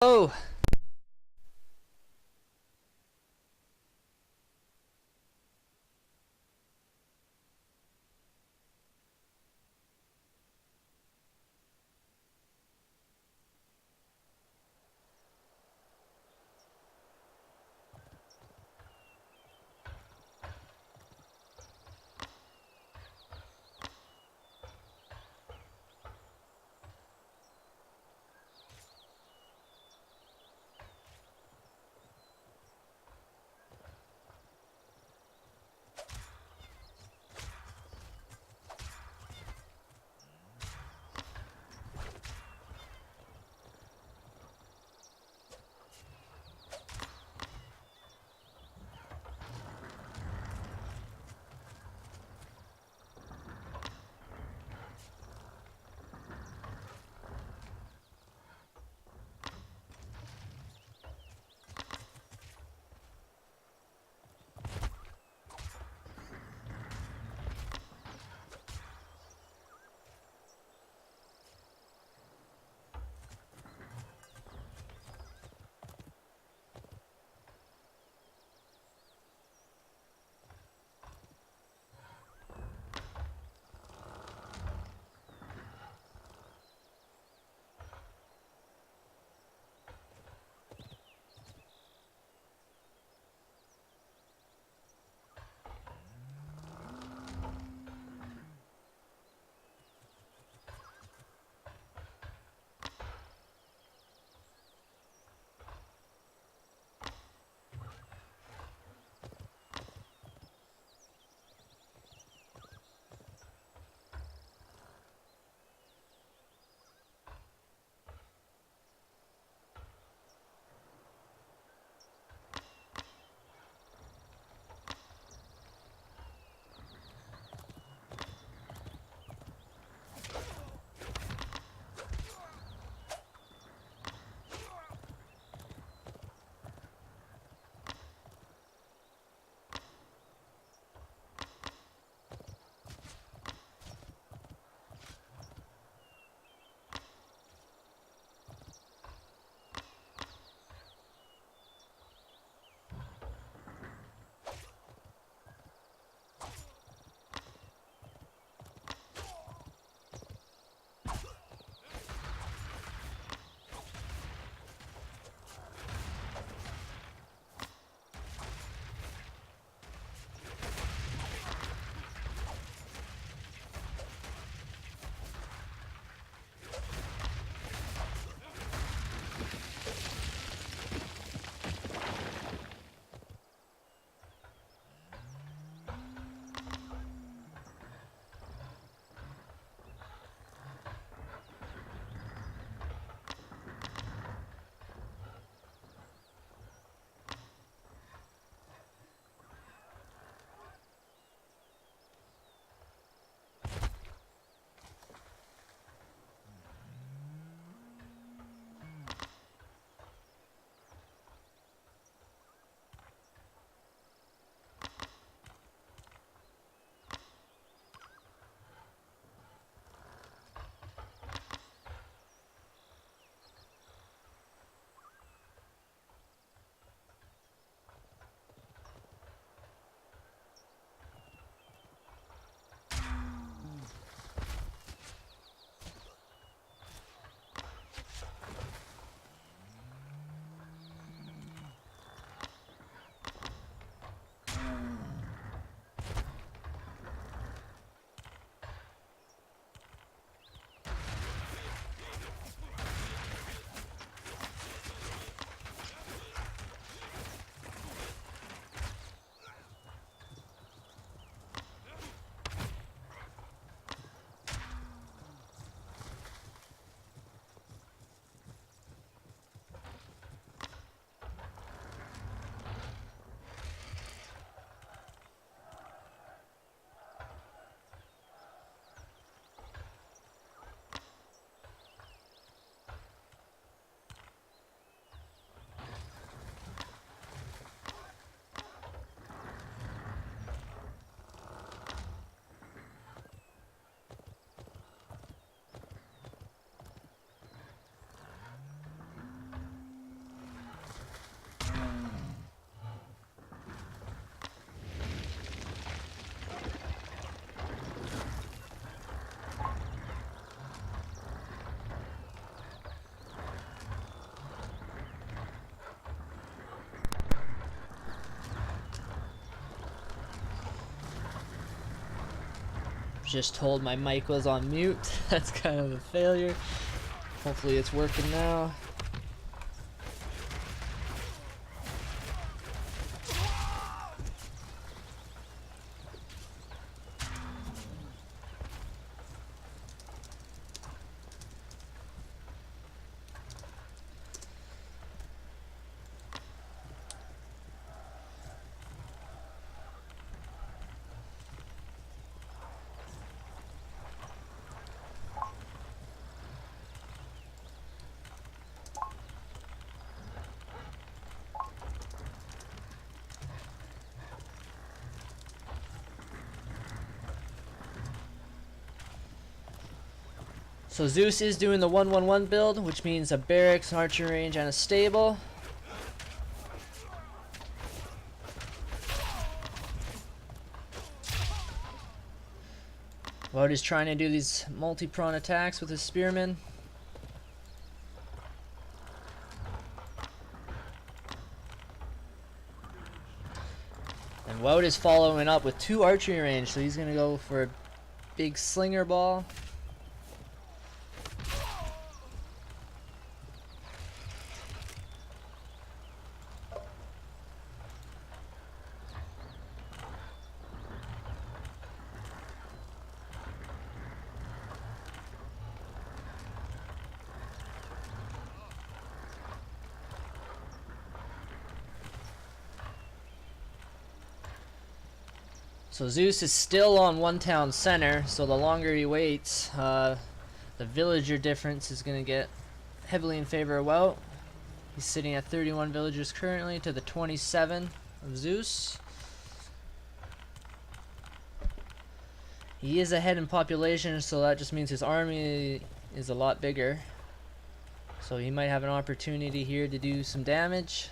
Oh, Just told my mic was on mute. That's kind of a failure. Hopefully it's working now. So Zeus is doing the 1-1-1 build, which means a barracks, an archer range, and a stable. Wout is trying to do these multi-prone attacks with his spearmen. And Wout is following up with 2 archery range, so he's going to go for a big slinger ball. So Zeus is still on one town center, so the longer he waits, the villager difference is going to get heavily in favor of Wout. He's sitting at 31 villagers currently to the 27 of Zeus. He is ahead in population, so that just means his army is a lot bigger. So he might have an opportunity here to do some damage.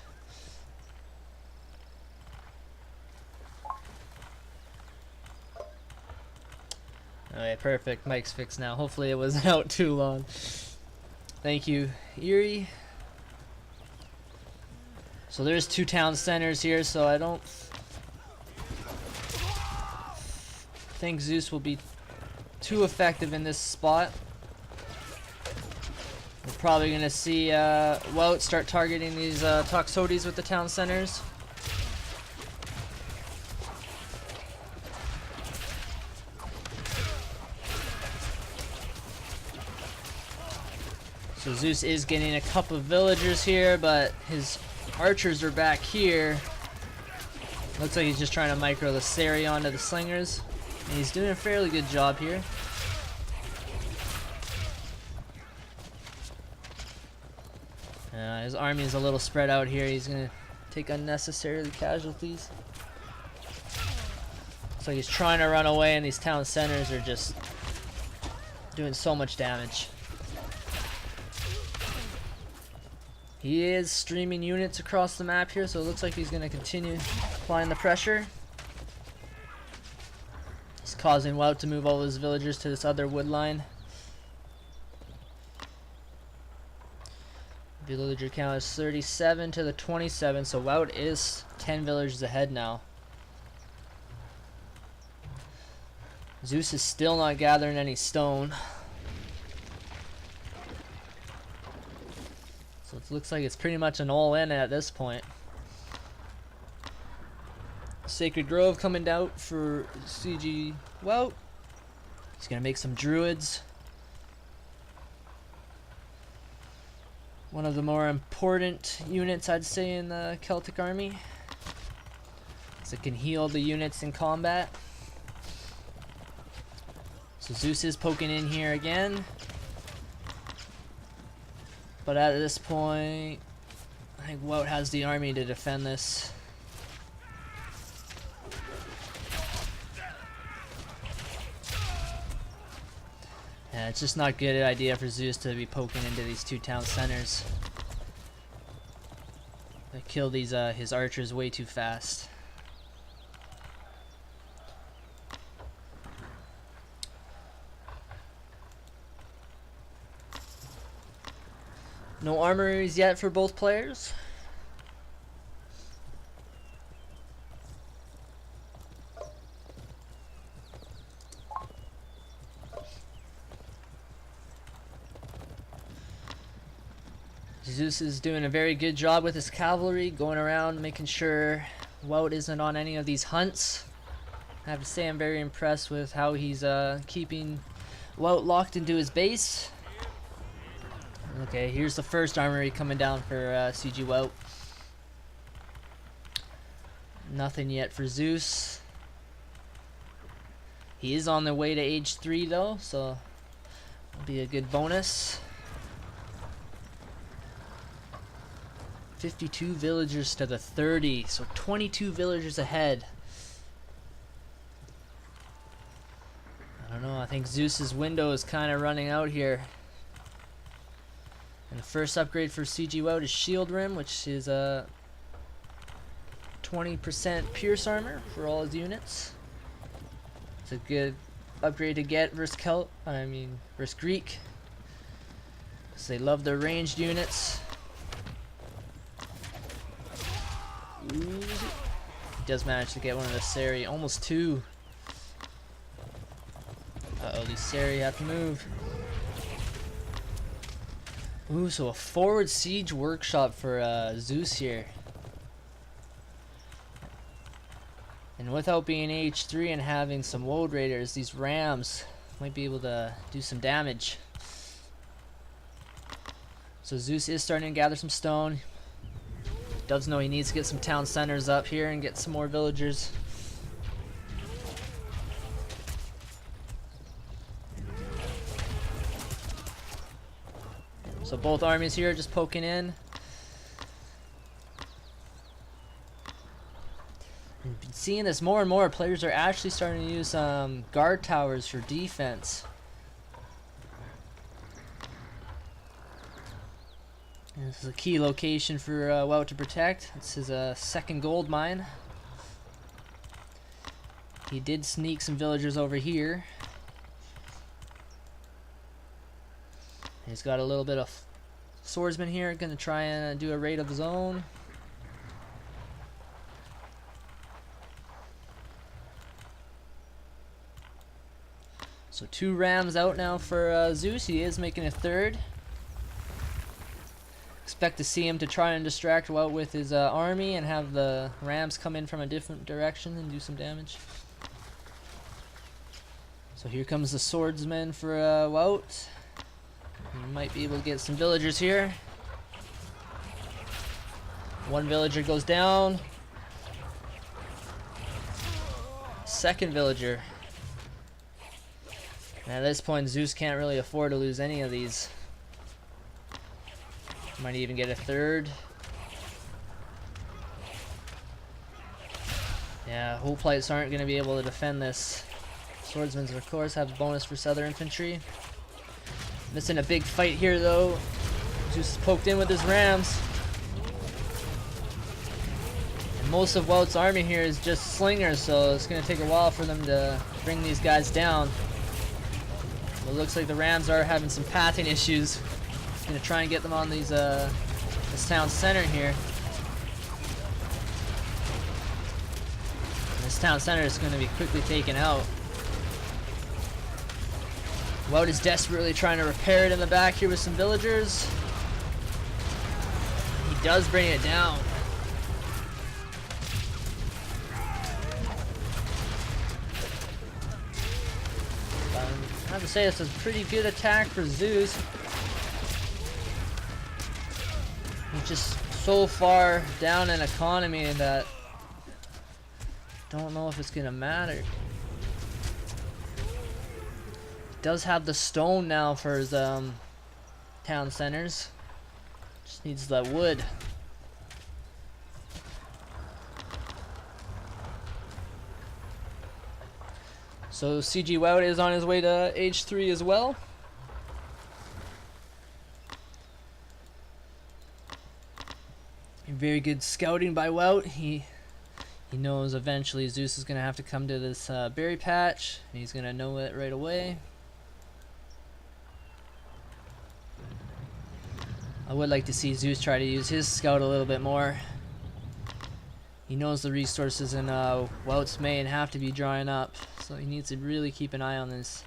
Alright, perfect. Mic's fixed now. Hopefully it wasn't out too long. Thank you, Erie. So there's 2 town centers here, so I don't think Zeus will be too effective in this spot. We're probably going to see Wout start targeting these Toxotes with the town centers. So Zeus is getting a couple of villagers here, but his archers are back here. Looks like he's just trying to micro the Sari onto the slingers. And he's doing a fairly good job here. His army is a little spread out here. He's going to take unnecessarily casualties. Looks like he's trying to run away, and these town centers are just doing so much damage. He is streaming units across the map here, so it looks like he's going to continue applying the pressure. He's causing Wout to move all his villagers to this other wood line. Villager count is 37 to the 27, so Wout is 10 villagers ahead now. Zeus is still not gathering any stone. So it looks like it's pretty much an all-in at this point. Sacred Grove coming out for CG Wout. He's going to make some druids. One of the more important units, I'd say, in the Celtic army. So it can heal the units in combat. So Zeus is poking in here again. But at this point, I think Wout has the army to defend this. Yeah, it's just not a good idea for Zeus to be poking into these 2 town centers. They kill these his archers way too fast. No armories yet for both players. Zeus is doing a very good job with his cavalry, going around making sure Wout isn't on any of these hunts. I have to say I'm very impressed with how he's keeping Wout locked into his base. Okay, here's the first armory coming down for CG Wout. Nothing yet for Zeus. He is on the way to age 3 though, so that'll be a good bonus. 52 villagers to the 30, so 22 villagers ahead. I don't know, I think Zeus's window is kind of running out here. And the first upgrade for CG Wout is Shield Rim, which is a 20% pierce armor for all his units. It's a good upgrade to get versus versus Greek, because they love their ranged units. Ooh, he does manage to get one of the Seri, almost 2. Uh-oh, these Seri have to move. Ooh, so a forward siege workshop for Zeus here. And without being H3 and having some Woad Raiders, these Rams might be able to do some damage. So Zeus is starting to gather some stone. Does know he needs to get some town centers up here and get some more villagers. So both armies here just poking in. And seeing this more and more, players are actually starting to use guard towers for defense. And this is a key location for Wout to protect. This is a second gold mine. He did sneak some villagers over here. He's got a little bit of swordsman here, gonna try and do a raid of his own. So 2 rams out now for Zeus. He is making a third. Expect to see him to try and distract Wout with his army and have the rams come in from a different direction and do some damage. So here comes the swordsman for Wout. He might be able to get some villagers here. 1 villager goes down. Second villager. And at this point, Zeus can't really afford to lose any of these. Might even get a third. Yeah, hoplites aren't going to be able to defend this. Swordsmen, of course, have a bonus for Southern Infantry. Missing a big fight here, though. Zeus is poked in with his rams. And most of Wout's army here is just slingers, so it's going to take a while for them to bring these guys down. It looks like the rams are having some pathing issues. Going to try and get them on these this town center here. And this town center is going to be quickly taken out. Wout is desperately trying to repair it in the back here with some villagers. He does bring it down. I have to say, this is a pretty good attack for Zeus. He's just so far down in economy that I don't know if it's gonna matter. Does have the stone now for his town centers. Just needs that wood. So CG Wout is on his way to age 3 as well. Very good scouting by Wout. He knows eventually Zeus is gonna have to come to this berry patch, and he's gonna know it right away. I would like to see Zeus try to use his scout a little bit more. He knows the resources in Wout's main have to be drying up, so he needs to really keep an eye on this.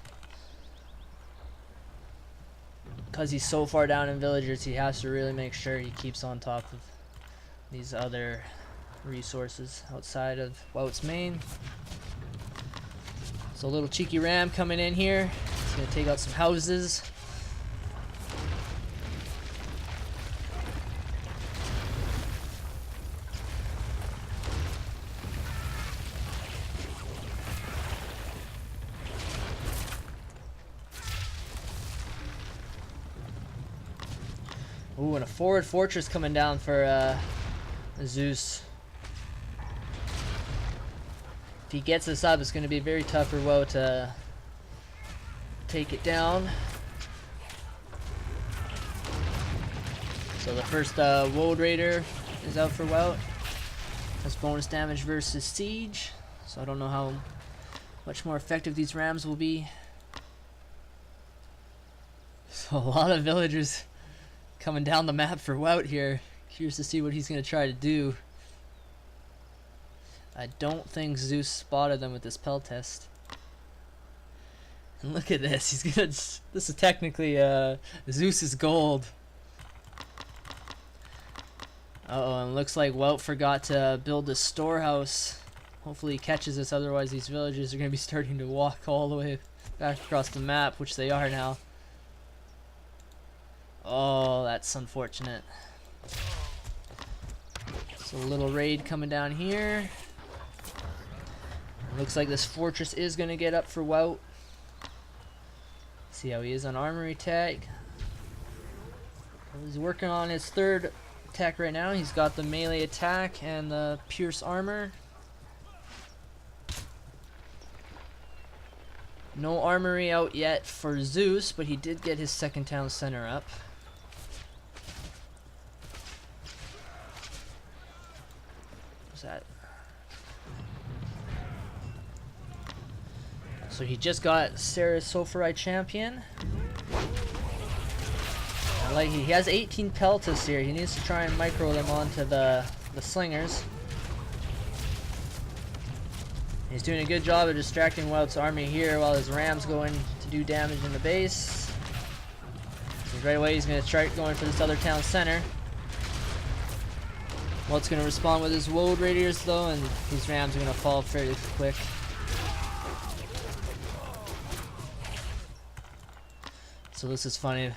because he's so far down in villagers, he has to really make sure he keeps on top of these other resources outside of Wout's main. So a little cheeky ram coming in here. He's going to take out some houses. Ooh, and a forward fortress coming down for Zeus. If he gets this up, it's going to be very tough for Wout to take it down. So the first Woad Raider is out for Wout. That's bonus damage versus siege. So I don't know how much more effective these rams will be. So a lot of villagers coming down the map for Wout here. Curious to see what he's going to try to do. I don't think Zeus spotted them with this Pel test. And look at this. He's gonna. This is technically Zeus's gold. Uh-oh, and looks like Wout forgot to build a storehouse. Hopefully he catches this, otherwise these villagers are going to be starting to walk all the way back across the map, which they are now. Oh, that's unfortunate. So a little raid coming down here. Looks like this fortress is going to get up for Wout. See how he is on armory tag. He's working on his third attack right now. He's got the melee attack and the pierce armor. No armory out yet for Zeus, but he did get his second town center up. What's that? So he just got Sarah's Sulfurite Champion. He has 18 peltas here. He needs to try and micro them onto the slingers. He's doing a good job of distracting Wout's army here while his rams go in to do damage in the base. So right away he's going to start going for this other town center. Wout's going to respond with his Woad Raiders though, and these rams are going to fall fairly quick. So this is funny.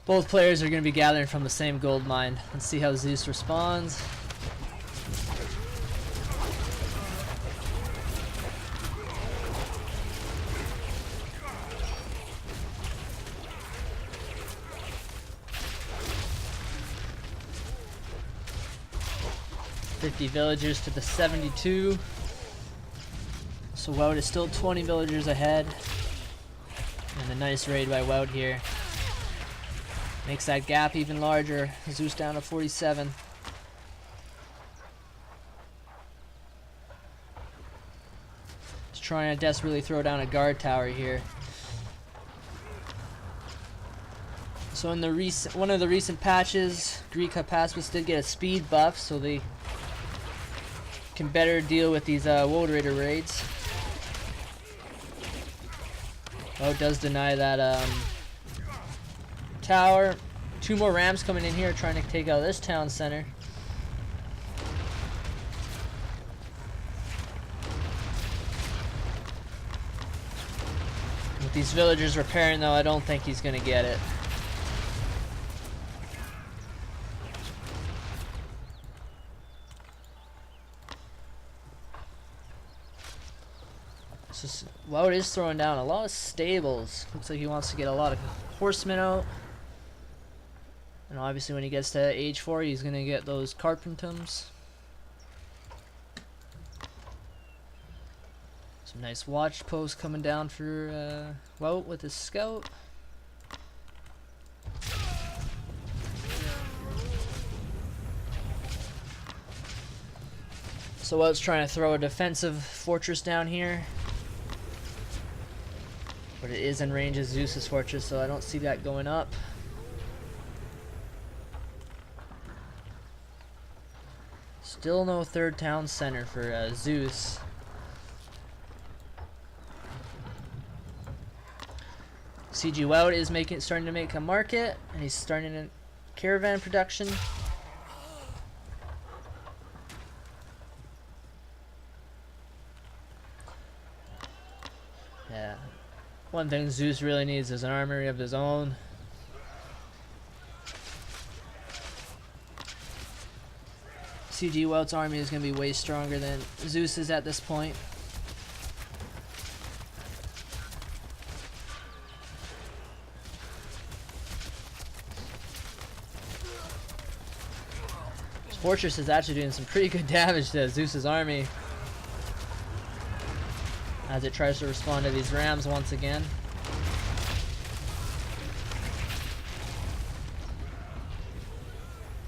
Both players are going to be gathering from the same gold mine. Let's see how Zeus responds. $50 villagers to the 72. So Wout is still 20 villagers ahead. And a nice raid by Wout here. Makes that gap even larger. Zeus down to 47. He's trying to desperately throw down a guard tower here. So in the one of the recent patches, Greek Hypaspis did get a speed buff, so they can better deal with these Woad Raider raids. Oh, it does deny that tower. Two more rams coming in here trying to take out this town center. With these villagers repairing though, I don't think he's going to get it. So Wout is throwing down a lot of stables. Looks like he wants to get a lot of horsemen out. And obviously when he gets to age 4, he's going to get those carpentums. Some nice watch posts coming down for Wout with his scout. So Wout's trying to throw a defensive fortress down here. But it is in range of Zeus's fortress, so I don't see that going up. Still no third town center for Zeus. CG Wout is starting to make a market, and he's starting a caravan production. Yeah. One thing Zeus really needs is an armory of his own. CG Wout's army is going to be way stronger than Zeus's at this point. This fortress is actually doing some pretty good damage to Zeus's army as it tries to respond to these rams once again.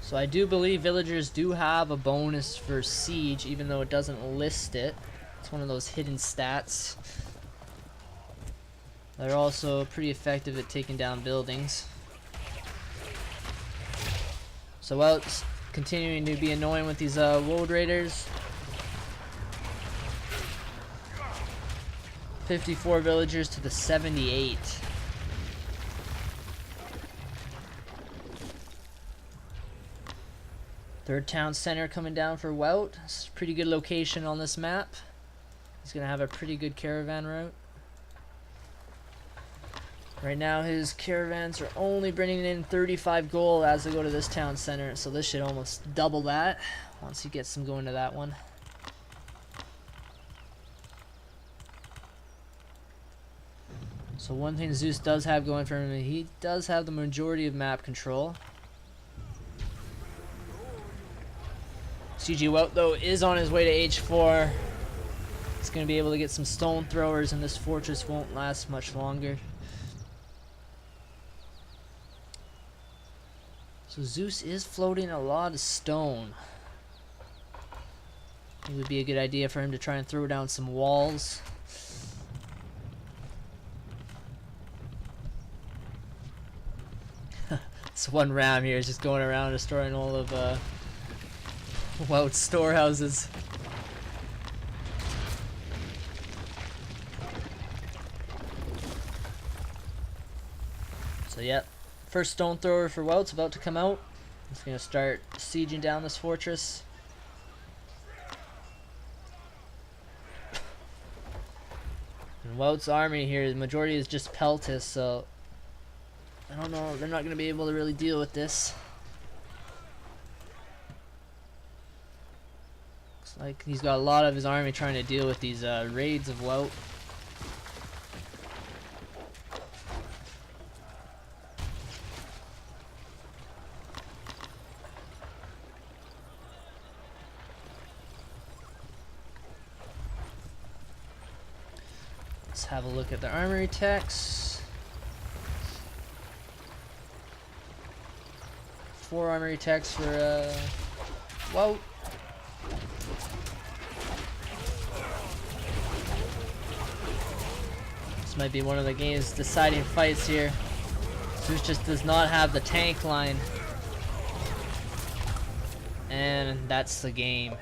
So I do believe villagers do have a bonus for siege, even though it doesn't list it. It's one of those hidden stats. They're also pretty effective at taking down buildings. So Wout's continuing to be annoying with these road raiders. 54 villagers to the 78. Third town center coming down for Wout. It's a pretty good location on this map. He's going to have a pretty good caravan route. Right now his caravans are only bringing in 35 gold as they go to this town center, so this should almost double that once he gets them going to that one. So one thing Zeus does have going for him, he does have the majority of map control. CG Wout though is on his way to H4. He's going to be able to get some stone throwers, and this fortress won't last much longer. So Zeus is floating a lot of stone. It would be a good idea for him to try and throw down some walls. This one ram here is just going around destroying all of Wout's storehouses. So yep, first stone thrower for Wout's about to come out. He's going to start sieging down this fortress. And Wout's army here, the majority is just peltists, so I don't know, they're not going to be able to really deal with this. Looks like he's got a lot of his army trying to deal with these raids of Wout. Let's have a look at the armory techs. 4 armory techs for Wout. This might be one of the game's deciding fights here. Zeus just does not have the tank line. And that's the game.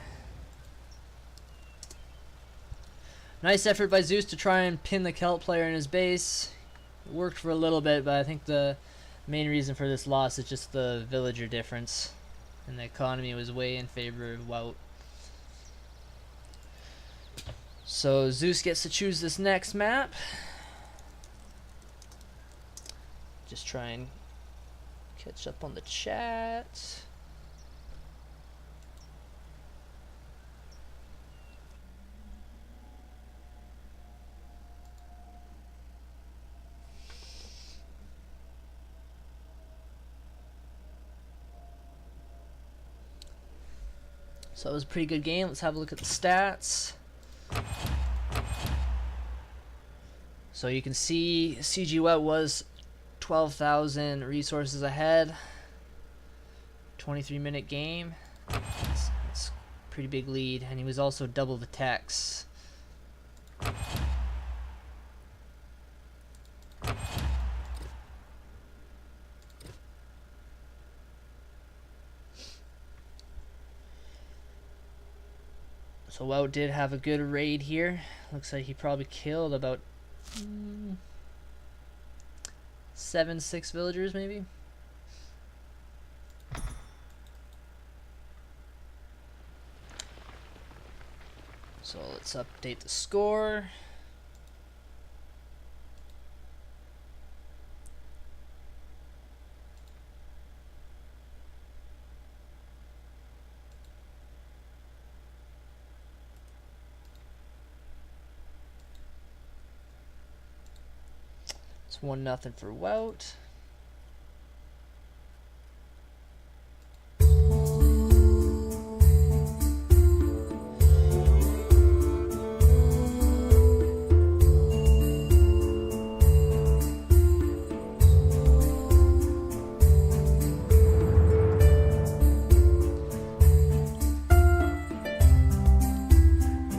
Nice effort by Zeus to try and pin the Celt player in his base. It worked for a little bit, but I think the main reason for this loss is just the villager difference. And the economy was way in favor of Wout. So Zeus gets to choose this next map. Just try and catch up on the chat. So it was a pretty good game. Let's have a look at the stats. So you can see CG Wout was 12,000 resources ahead. 23-minute game. That's a pretty big lead, and he was also double the techs. So Wout did have a good raid here. Looks like he probably killed about 6 villagers maybe. So let's update the score. It's 1-0 for Wout.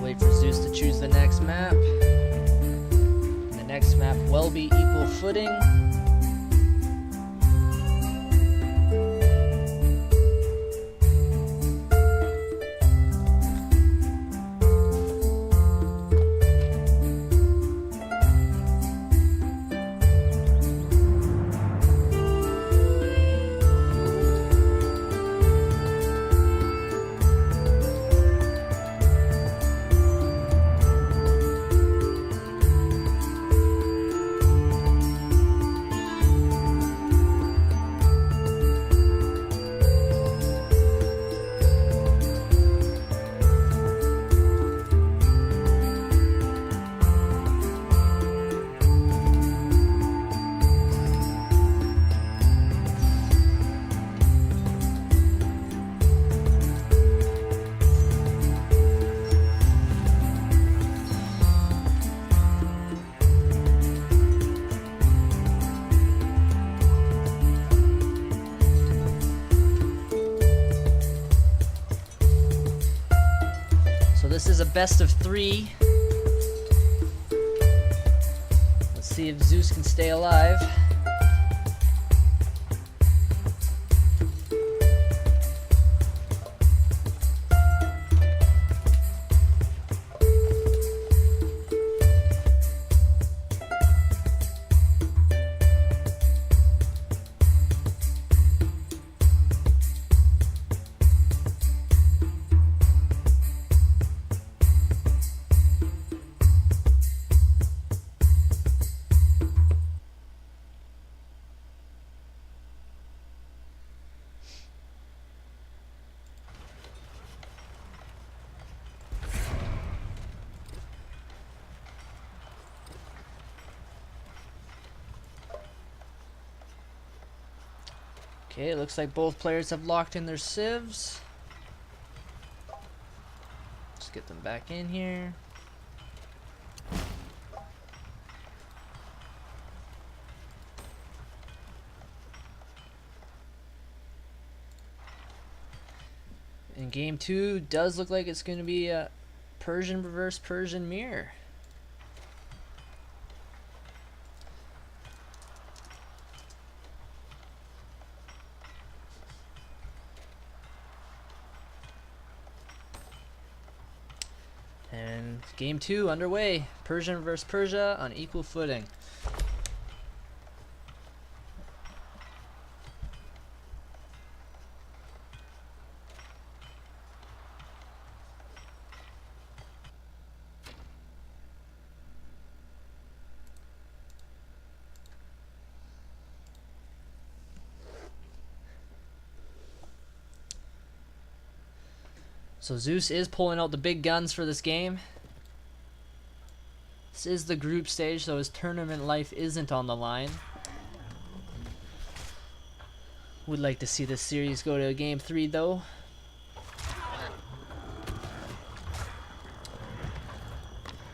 Wait for Zeus to choose the next map. The next map will be equal footing. This is a best of 3. Let's see if Zeus can stay alive. Okay, it looks like both players have locked in their civs. Let's get them back in here. And game 2 does look like it's going to be a Persian reverse Persian mirror. And game 2 underway. Persian versus Persia on equal footing. So Zeus is pulling out the big guns for this game. This is the group stage, so his tournament life isn't on the line. Would like to see this series go to game 3 though.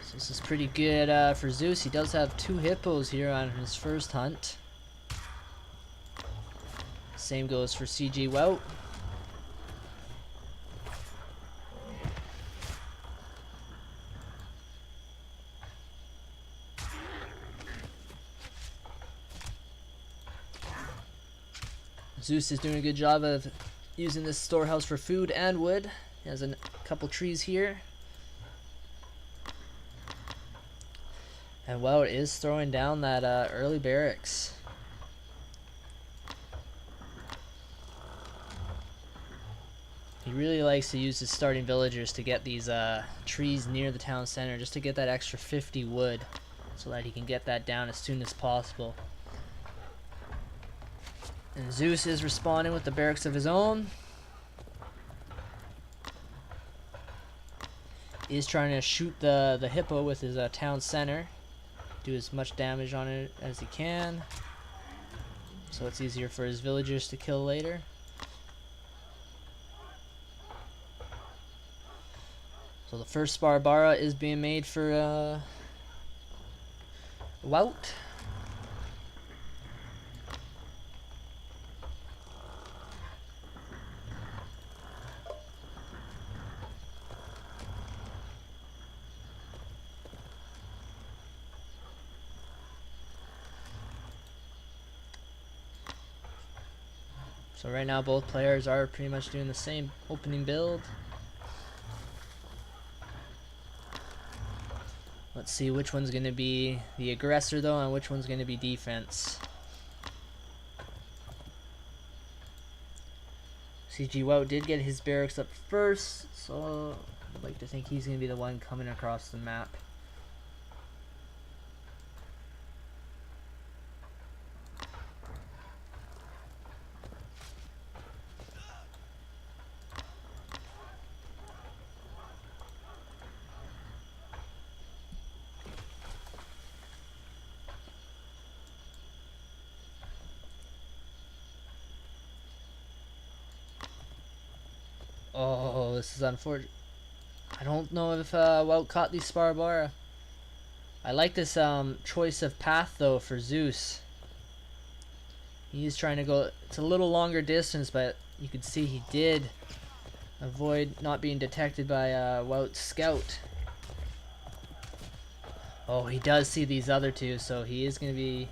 So this is pretty good for Zeus. He does have 2 hippos here on his first hunt. Same goes for CG Wout. Zeus is doing a good job of using this storehouse for food and wood. He has a couple trees here. And Wout is throwing down that early barracks. He really likes to use his starting villagers to get these trees near the town center, just to get that extra 50 wood, so that he can get that down as soon as possible. And Zeus is responding with the barracks of his own. He's trying to shoot the hippo with his town center. Do as much damage on it as he can, so it's easier for his villagers to kill later. So the first Barbara is being made for Wout. So right now both players are pretty much doing the same opening build. Let's see which one's going to be the aggressor though, and which one's going to be defense. CG Wout did get his barracks up first, so I'd like to think he's going to be the one coming across the map. Oh, this is unfortunate. I don't know if Wout caught these Sparbara. I like this choice of path though for Zeus. He's trying to go, it's a little longer distance, but you can see he did avoid not being detected by Wout's scout. Oh, he does see these other two, so he is going to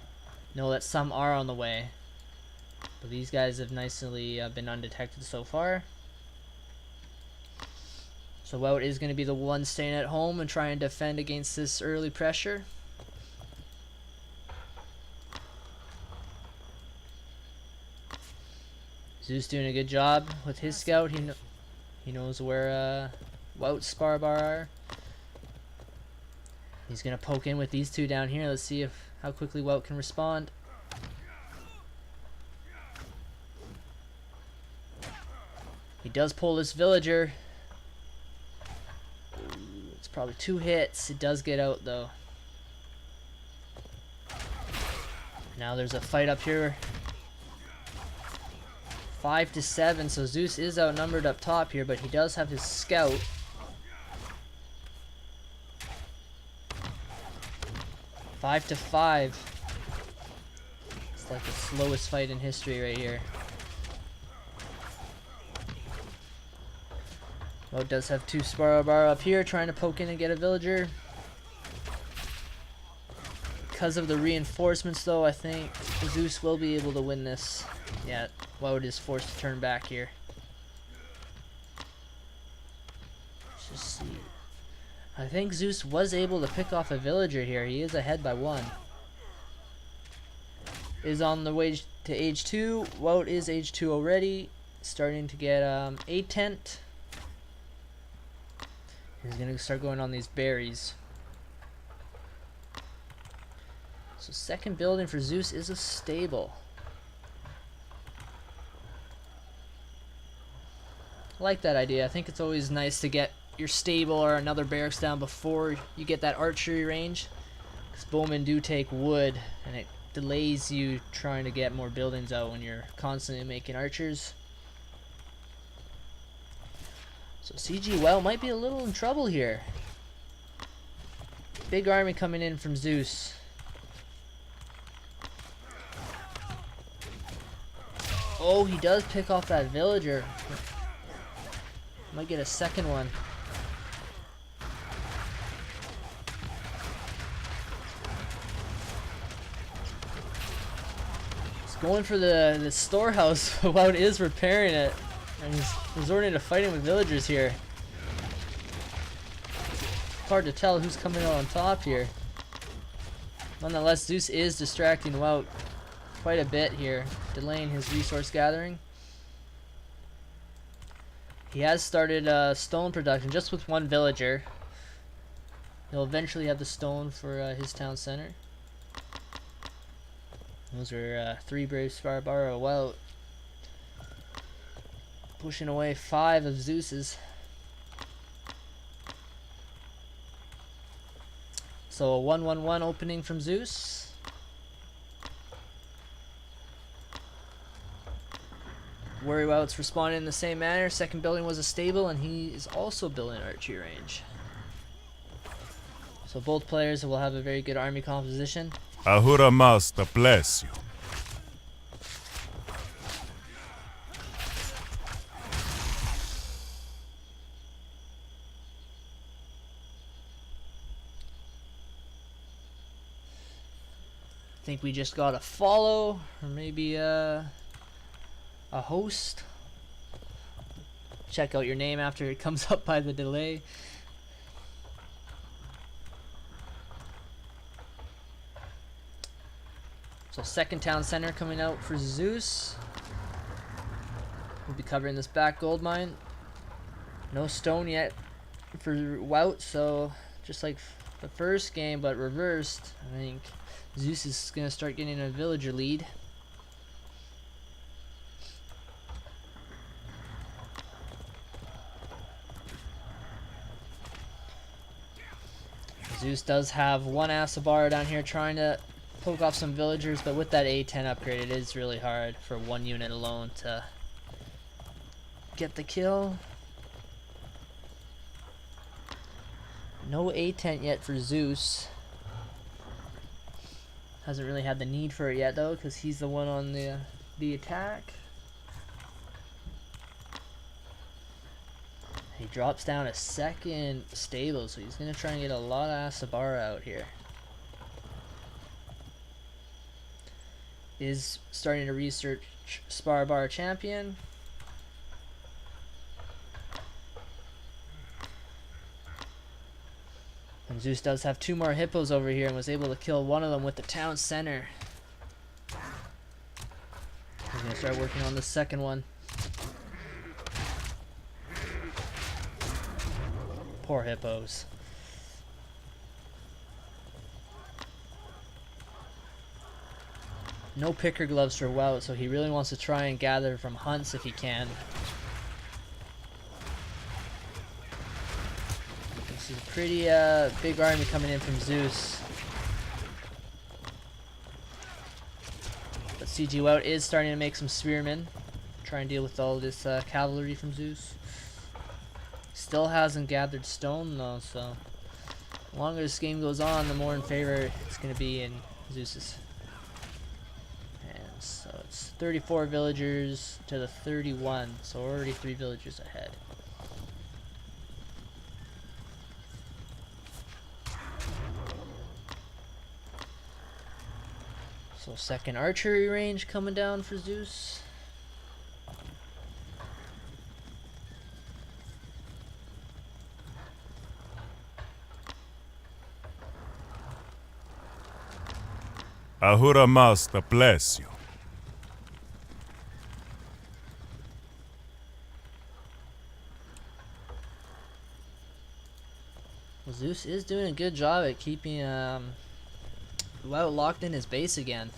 know that some are on the way. But these guys have nicely been undetected so far. So Wout is going to be the one staying at home and trying to defend against this early pressure. Zeus doing a good job with his scout. He knows where Wout's Sparbar are. He's going to poke in with these two down here. Let's see how quickly Wout can respond. He does pull this villager. Probably 2 hits. It does get out though. Now there's a fight up here. 5 to 7, so Zeus is outnumbered up top here, but he does have his scout. Five to 5. It's like the slowest fight in history right here. Wout does have 2 Sparabar up here trying to poke in and get a villager. Because of the reinforcements though, I think Zeus will be able to win this. Yeah, Wout is forced to turn back here. Let's just see. I think Zeus was able to pick off a villager here. He is ahead by 1. Is on the way to age 2. Wout is age 2 already. Starting to get a tent. He's gonna start going on these berries. So second building for Zeus is a stable. I like that idea. I think it's always nice to get your stable or another barracks down before you get that archery range, because bowmen do take wood and it delays you trying to get more buildings out when you're constantly making archers. So CG Wout might be a little in trouble here. Big army coming in from Zeus. Oh, he does pick off that villager. Might get a second one. He's going for the storehouse. Wout is repairing it. And he's resorting to fighting with villagers here. Hard to tell who's coming out on top here. Nonetheless, Zeus is distracting Wout quite a bit here, delaying his resource gathering. He has started stone production just with one villager. He'll eventually have the stone for his town center. Those are 3 brave Sparbara Wout. Pushing away 5 of Zeus's. So a 1-1-1 opening from Zeus. Worry Wout's responding in the same manner. Second building was a stable, and he is also building archery range. So both players will have a very good army composition. Ahura Mazda bless you. I think we just got a follow, or maybe a host. Check out your name after it comes up by the delay. So second town center coming out for Zeus. We'll be covering this back gold mine. No stone yet for Wout, so just like the first game but reversed, I think Zeus is going to start getting a villager lead. Zeus does have one Asabara down here trying to poke off some villagers, but with that A10 upgrade it is really hard for one unit alone to get the kill. No A10 yet for Zeus. Hasn't really had the need for it yet though, because he's the one on the attack. He drops down a second stable, so he's going to try and get a lot of Asabara out here. Is starting to research Sparbara champion. And Zeus does have 2 more hippos over here and was able to kill one of them with the town center. He's going to start working on the second one. Poor hippos. No picker gloves for Wout, so he really wants to try and gather from hunts if he can. This is a pretty big army coming in from Zeus. But CG Wout is starting to make some spearmen. Try and deal with all this cavalry from Zeus. Still hasn't gathered stone though, so the longer this game goes on, the more in favor it's going to be in Zeus's. So it's 34 villagers to the 31, so we're already 3 villagers ahead. So second archery range coming down for Zeus. Ahura Mazda bless you. Zeus is doing a good job at keeping Wout locked in his base again.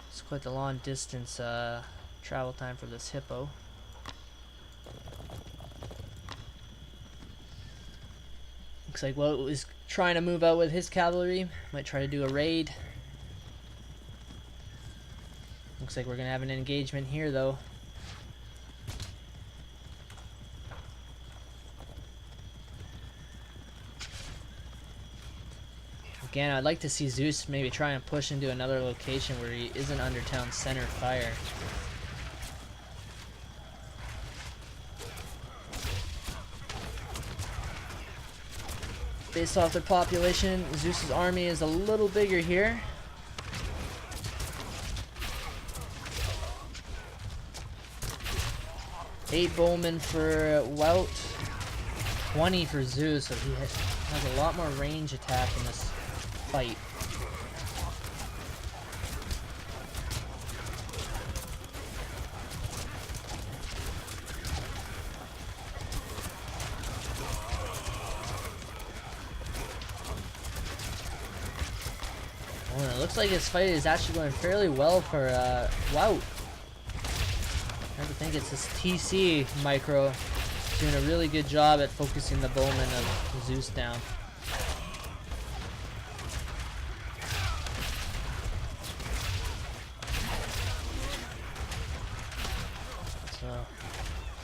It's quite the long distance travel time for this hippo. Looks like Wout is trying to move out with his cavalry. Might try to do a raid. Looks like we're gonna have an engagement here though. Again, I'd like to see Zeus maybe try and push into another location where he isn't under town center fire. Based off their population, Zeus's army is a little bigger here. Eight bowmen for Wout, 20 for Zeus, so he has a lot more range attack in this fight. looks like his fight is actually going fairly well for Wout. I have to think it's this TC micro doing a really good job at focusing the bowman of Zeus down. So,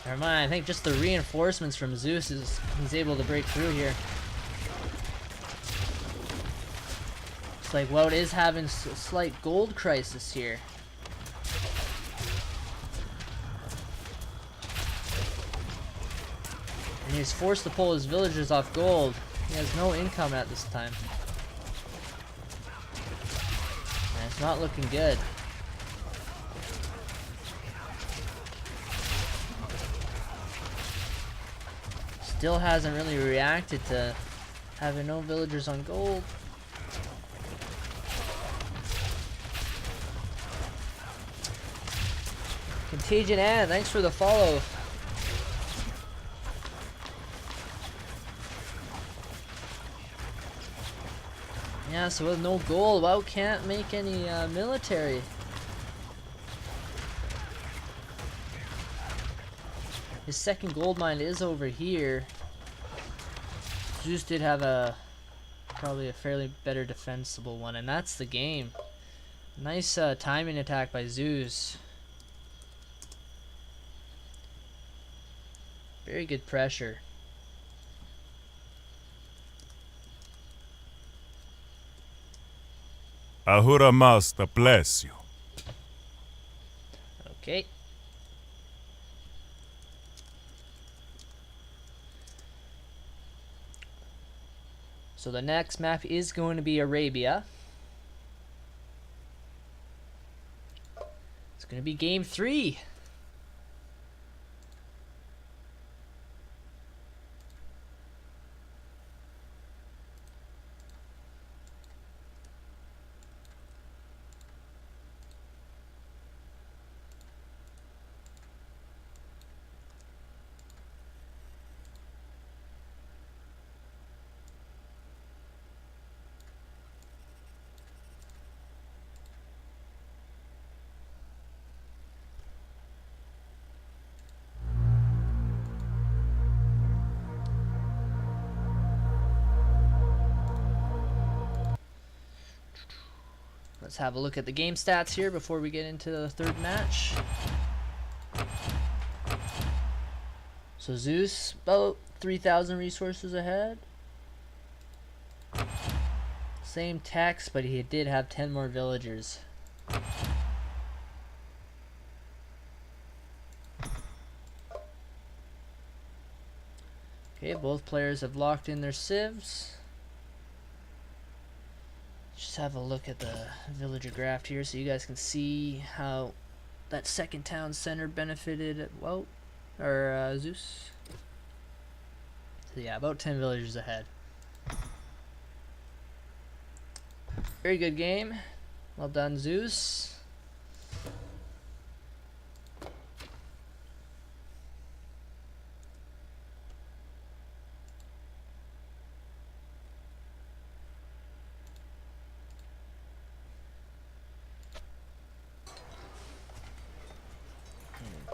never mind. I think just the reinforcements from Zeus he's able to break through here. Looks like Wout is having a slight gold crisis here. And he's forced to pull his villagers off gold. He has no income at this time. And it's not looking good. Still hasn't really reacted to having no villagers on gold. Contagion Ann, thanks for the follow. Yeah, so with no gold, Wout can't make any military. His second gold mine is over here. Zeus did have probably a fairly better defensible one, and that's the game. Nice timing attack by Zeus. Very good pressure. Ahura Mazda bless you. Okay. So the next map is going to be Arabia. It's going to be game 3. Let's have a look at the game stats here before we get into the third match. So Zeus, about 3,000 resources ahead. Same tax, but he did have 10 more villagers. Okay, both players have locked in their civs. Just have a look at the villager graph here so you guys can see how that second town center benefited Wout or Zeus. So yeah, about 10 villagers ahead. Very good game. Well done, Zeus.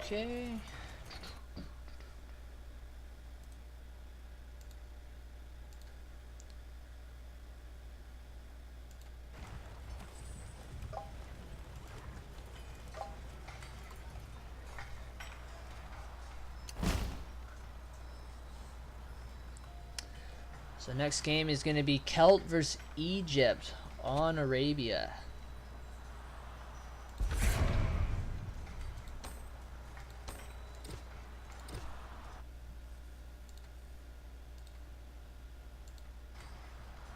Okay. So next game is going to be Celt versus Egypt on Arabia.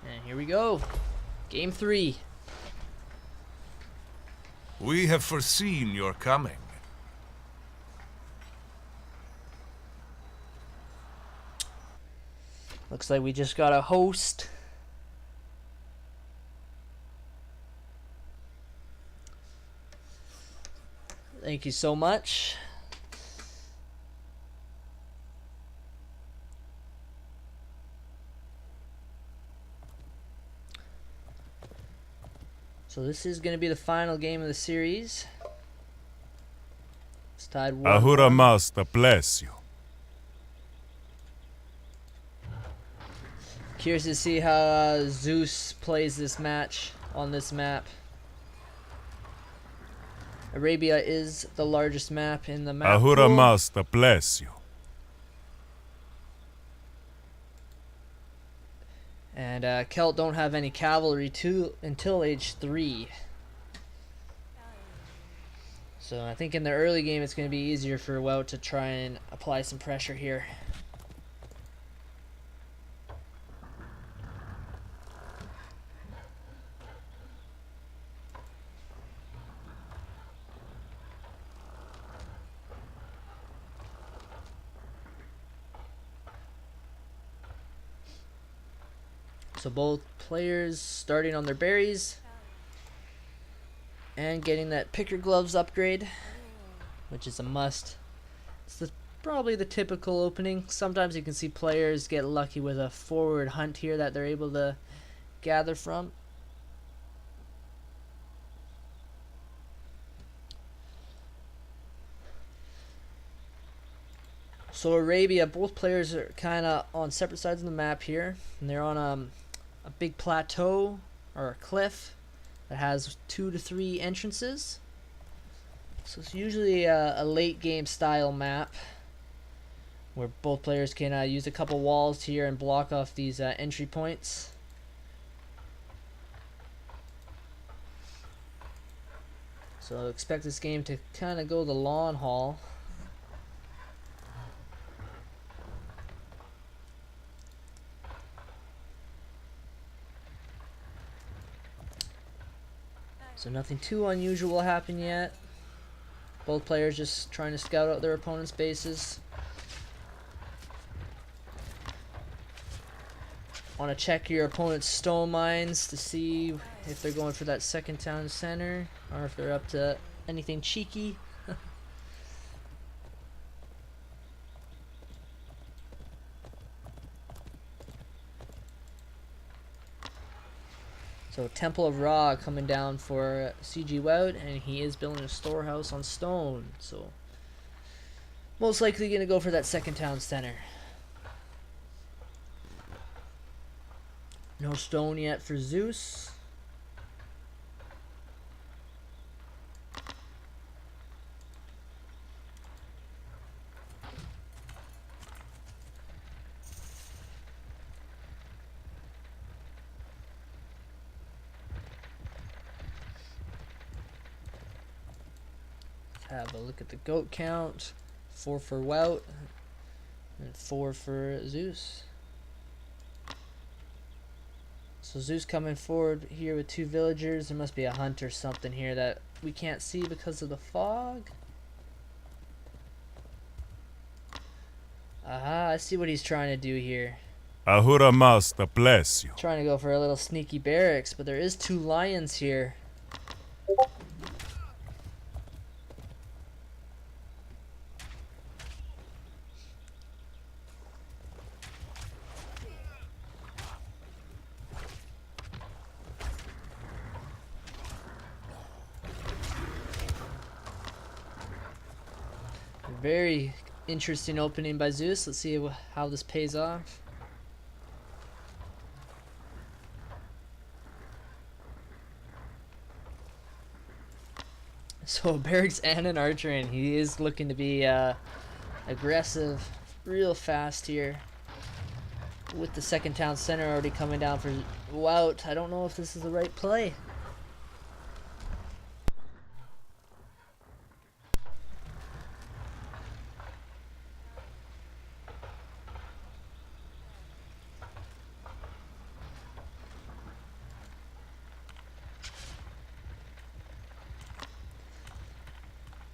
And here we go. Game 3. We have foreseen your coming. Looks like we just got a host. Thank you so much. So this is going to be the final game of the series. It's tied 1-1. Ahura Mazda bless you. Curious to see how Zeus plays this match on this map. Arabia is the largest map in the map Ahura pool. Mazda bless you. And Celt don't have any cavalry until age 3. So I think in the early game it's going to be easier for Wout to try and apply some pressure here. So both players starting on their berries and getting that picker gloves upgrade, which is a must. It's probably the typical opening. Sometimes you can see players get lucky with a forward hunt here that they're able to gather from. So Arabia, both players are kind of on separate sides of the map here, and they're on a big plateau or a cliff that has 2 to 3 entrances. So it's usually a late game style map where both players can use a couple walls here and block off these entry points. So expect this game to kind of go the long haul. So nothing too unusual happened yet. Both players just trying to scout out their opponent's bases. Want to check your opponent's stone mines to see if they're going for that second town center or if they're up to anything cheeky. So Temple of Ra coming down for CG Wout, and he is building a storehouse on stone. So most likely going to go for that second town center. No stone yet for Zeus. Have a look at the goat count. 4 for Wout and 4 for Zeus. So Zeus coming forward here with 2 villagers. There must be a hunt or something here that we can't see because of the fog. Aha, I see what he's trying to do here. Ahura Mazda bless you. Trying to go for a little sneaky barracks, but there is 2 lions here. Very interesting opening by Zeus. Let's see how this pays off. So barracks and an archer, and he is looking to be aggressive real fast here. With the second town center already coming down for Wout, I don't know if this is the right play.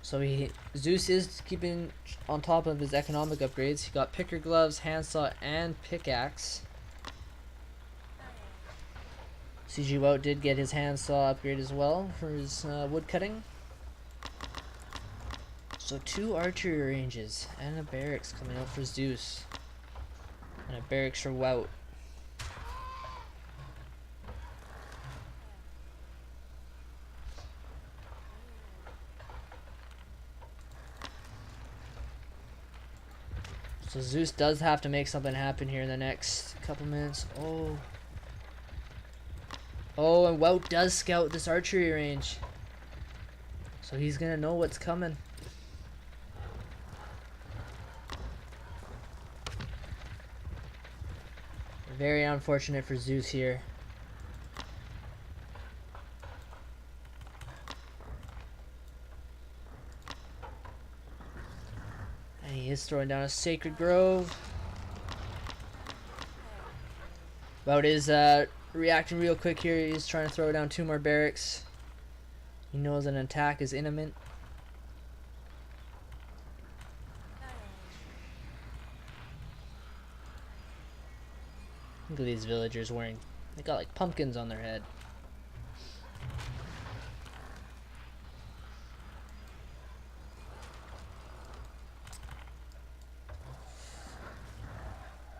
So Zeus is keeping on top of his economic upgrades. He got picker gloves, handsaw, and pickaxe. CG Wout did get his handsaw upgrade as well for his wood cutting. So 2 archery ranges and a barracks coming out for Zeus. And a barracks for Wout. So Zeus does have to make something happen here in the next couple minutes. Oh, and Wout does scout this archery range. So he's gonna know what's coming. Very unfortunate for Zeus here. And he is throwing down a Sacred Grove. Wout is reacting real quick here. He's trying to throw down 2 more barracks. He knows an attack is imminent. Look at these villagers wearing, they got like pumpkins on their head.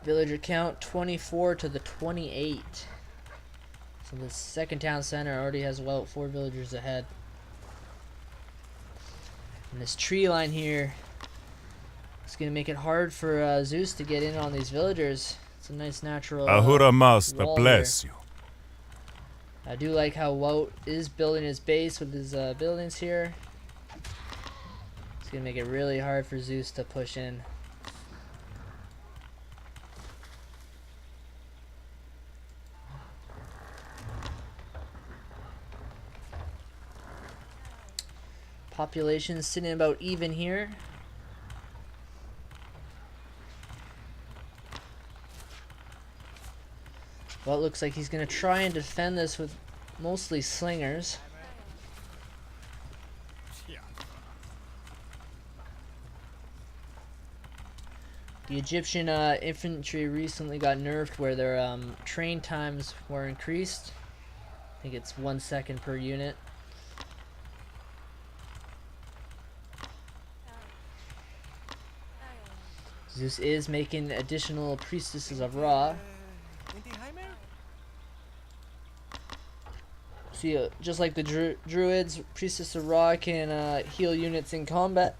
Villager count 24 to the 28. So the second town center already has about 4 villagers ahead. And this tree line here is going to make it hard for Zeus to get in on these villagers. It's a nice natural Ahura Mazda wall bless here. you. I do like how Wout is building his base with his buildings here. It's going to make it really hard for Zeus to push in. Population sitting about even here. Well, it looks like he's going to try and defend this with mostly slingers. The Egyptian infantry recently got nerfed where their train times were increased. I think it's 1 second per unit. Zeus is making additional priestesses of Ra. See, just like the druids, priestess of Ra can heal units in combat.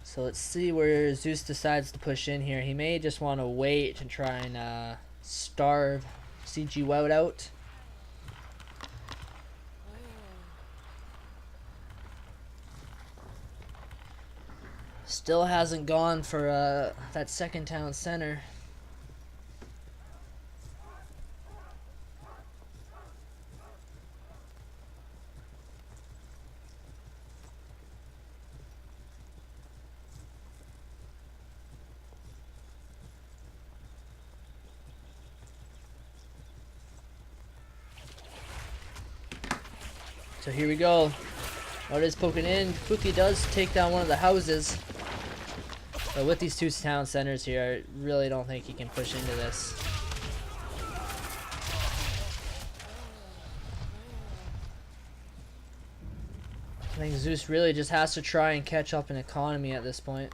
So let's see where Zeus decides to push in here. He may just want to wait and try and starve CG Wout out. Still hasn't gone for that second town center. So here we go. What is poking in? Fuki does take down one of the houses. But with these 2 town centers here, I really don't think he can push into this. I think Zeus really just has to try and catch up in economy at this point.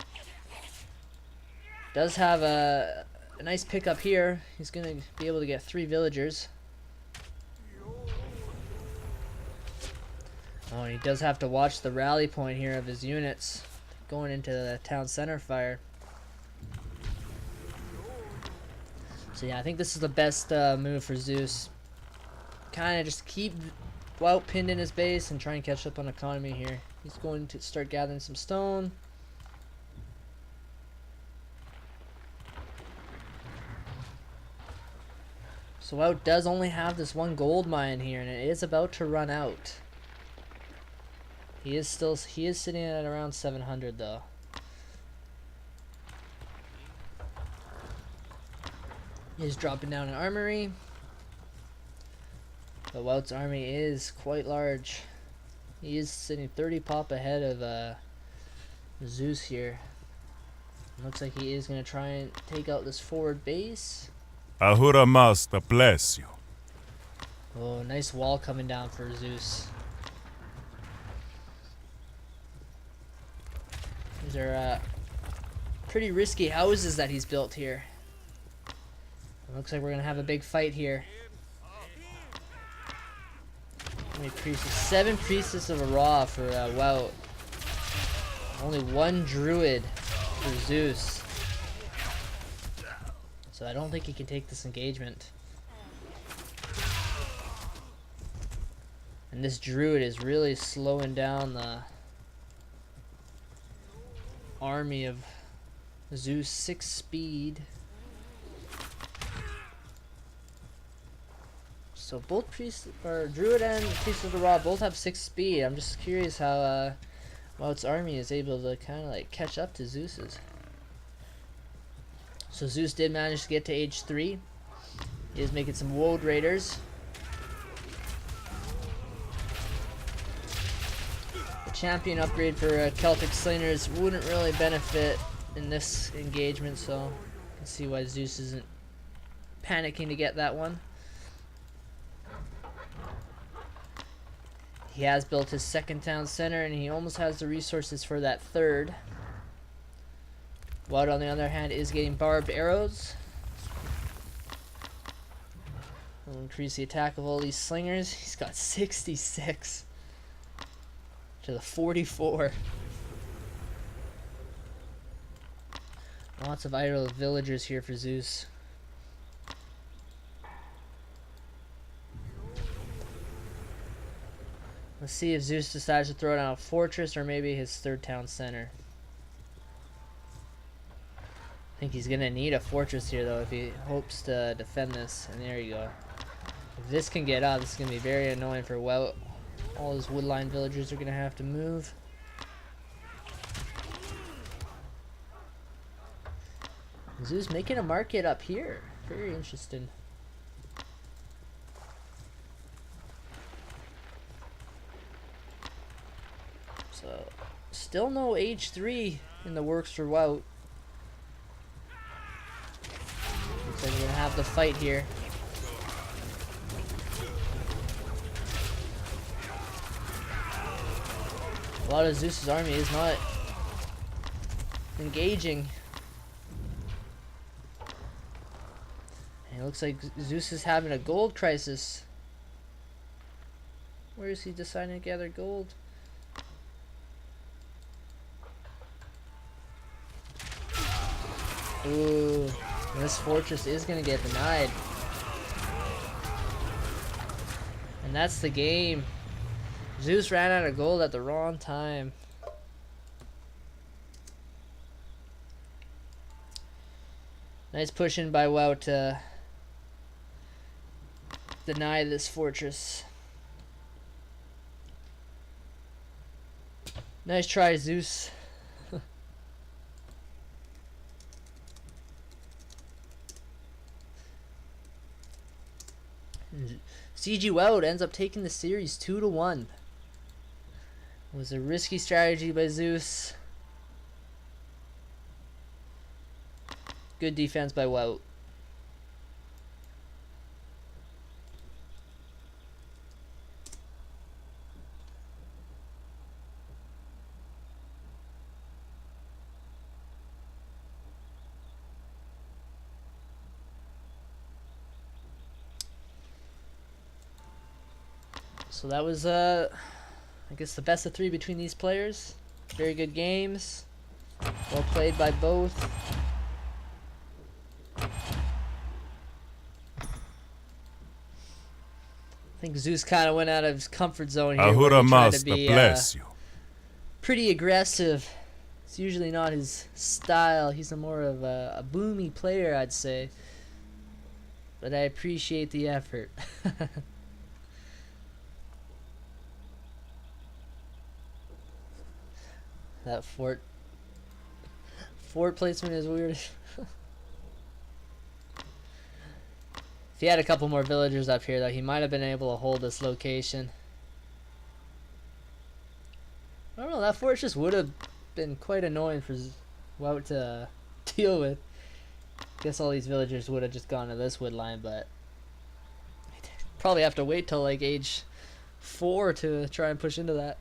Does have a nice pickup here. He's going to be able to get 3 villagers. Oh, and he does have to watch the rally point here of his units going into the town center fire. So yeah, I think this is the best move for Zeus. Kind of just keep Wout pinned in his base and try and catch up on economy here. He's going to start gathering some stone. So Wout does only have this 1 gold mine here, and it is about to run out. He is sitting at around 700 though. He's dropping down an armory. But Wout's army is quite large. He is sitting 30 pop ahead of Zeus here. Looks like he is going to try and take out this forward base. Ahura Mazda bless you. Oh, nice wall coming down for Zeus. These are pretty risky houses that he's built here. It looks like we're going to have a big fight here. many priestess? 7 priestess of a raw for Wout. Only 1 druid for Zeus. So I don't think he can take this engagement. And this druid is really slowing down the army of Zeus. 6 speed. So both priests, or druid and priest of the raw, both have 6 speed. I'm just curious how Wout's army is able to kind of like catch up to Zeus's. So Zeus did manage to get to age 3. He is making some Woad Raiders. The champion upgrade for Celtic Slingers wouldn't really benefit in this engagement, so you can see why Zeus isn't panicking to get that one. He has built his 2nd town center, and he almost has the resources for that 3rd. Wout, on the other hand, is getting barbed arrows. We'll increase the attack of all these slingers. He's got 66 to the 44. Lots of idle villagers here for Zeus. Let's see if Zeus decides to throw down a fortress or maybe his 3rd town center. I think he's going to need a fortress here, though, if he hopes to defend this. And there you go. If this can get up, this is going to be very annoying for Wout. All his woodline villagers are going to have to move. Zeus making a market up here. Very interesting. So, still no age 3 in the works for Wout. Looks like we're gonna have the fight here. A lot of Zeus's army is not engaging. And it looks like Zeus is having a gold crisis. Where is he deciding to gather gold? Ooh, this fortress is gonna get denied. And that's the game. Zeus ran out of gold at the wrong time. Nice pushing by Wout to deny this fortress. Nice try, Zeus. CG Wout ends up taking the series 2-1. It was a risky strategy by Zeus. Good defense by Wout. So that was I guess the best of 3 between these players. Very good games. Well played by both. I think Zeus kind of went out of his comfort zone here. Ahura Mazda Mazda bless you. Pretty aggressive. It's usually not his style. He's more of a boomy player, I'd say. But I appreciate the effort. That fort placement is weird. If he had a couple more villagers up here, though, he might have been able to hold this location. I don't know, that fortress would have been quite annoying for Wout to deal with. Guess all these villagers would have just gone to this wood line, but probably have to wait till like age 4 to try and push into that.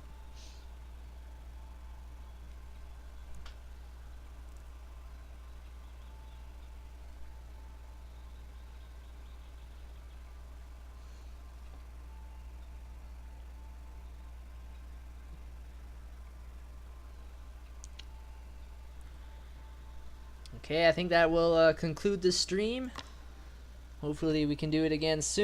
Okay, I think that will conclude the stream. Hopefully we can do it again soon.